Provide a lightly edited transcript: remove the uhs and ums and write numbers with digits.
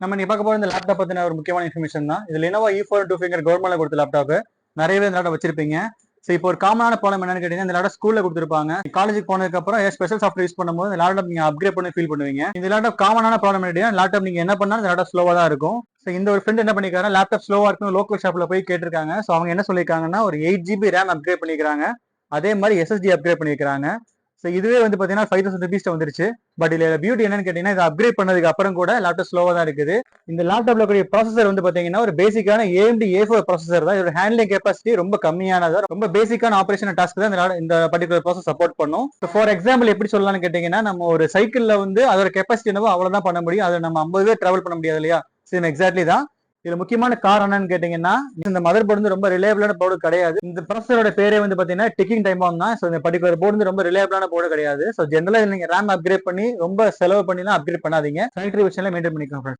நம்ம நீ பார்க்க போற இந்த லேப்டாப் பத்தின ஒரு முக்கியமான இன்ஃபர்மேஷன் தான். இது Lenovo E4 2 finger கவர்மெண்ட்ல கொடுத்த லேப்டாப். நிறையவே இந்த லேப்டாப் வச்சிருப்பீங்க. ஸோ இப்போ ஒரு காமனான ப்ராப்ளம் என்னன்னு கேட்டீங்கன்னா, இந்த லேப்டாப் ஸ்கூல்ல கொடுத்துருப்பாங்க. காலேஜுக்கு போனதுக்கு அப்புறம் ஸ்பெஷல் சாஃப்ட்வேர் யூஸ் பண்ணும்போது இந்த லேப்டாப் நீங்க அப்கிரேட் பண்ணி ஃபீல் பண்ணுவீங்க. இந்த லேப்டாப் காமனான ப்ராப்ளம் என்னன்னா, லேப்டாப் நீங்க என்ன பண்ணாலும் இந்த லேப்டாப் ஸ்லோவா தான் இருக்கும். ஸோ இந்த ஒரு ஃப்ரெண்ட் என்ன பண்ணிருக்காங்க, லேப்டாப் ஸ்லோவா இருக்கும் லோக்கல் ஷாப்ல போய் கேட்டிருக்காங்க. ஸோ அவங்க என்ன சொல்லியிருக்காங்கன்னா, ஒரு 8 GB RAM அப்கிரேட் பண்ணிக்கிறாங்க. அதே மாதிரி SSD அப்கிரேட் பண்ணிக்கிறாங்க. ஸோ இதுவே வந்து பாத்தீங்கன்னா 5000 rupees வந்துருச்சு. பட் இதுல பியூட்டி என்னன்னு கேட்டீங்கன்னா, இதை அப்கிரேட் பண்ணதுக்கு அப்புறம் கூட லேப்டாப் ஸ்லோவா தான் இருக்குது. இந்த லேப்டாப்ல கூடிய ப்ராசஸர் வந்து பாத்தீங்கன்னா ஒரு பேசிக்கான AMD A4 ப்ராசஸர் தான். இதோட ஹேண்ட்லிங் கெப்பாசிட்டி ரொம்ப கம்மியானதா, ரொம்ப பேசிக்கான ஆபரேஷன் டாஸ்க் தான் இந்த பர்டிகுலர் ப்ராசஸ் சப்போர்ட் பண்ணும். ஃபார் எக்ஸாம்பிள் எப்படி சொல்லலாம்னு கேட்டீங்கன்னா, நம்ம ஒரு சைக்கிள்ல வந்து அதோட கெப்பாசிட்டி என்னவோ அவ்வளவுதான் பண்ண முடியும். அதை நம்ம 50 பேர் டிராவல் பண்ண முடியாது இல்லையா? சேம் எக்ஸாக்ட்லி தான். இதுல முக்கியமான காரணம் என்னன்னு கேட்டீங்கன்னா, இந்த மதர் போர்டு வந்து ரொம்ப ரிலேபிளான போர்டு கிடையாது. இந்த ப்ராசஸரோட பேரே வந்து பாத்தீங்கன்னா டிக்கிங் டைம் பாம் தான். ஸோ இந்த பர்டிகுலர் போர்டு வந்து ரொம்ப ரிலேபிளான போர்டு கிடையாது. ஸோ ஜென்ரலா நீங்க RAM அப்கிரேட் பண்ணி ரொம்ப செலவு பண்ணி அப்கிரேட் பண்ணாதீங்க. சானிட்டரி விஷயம் மெயின்டைன் பண்ணிக்கோங்க.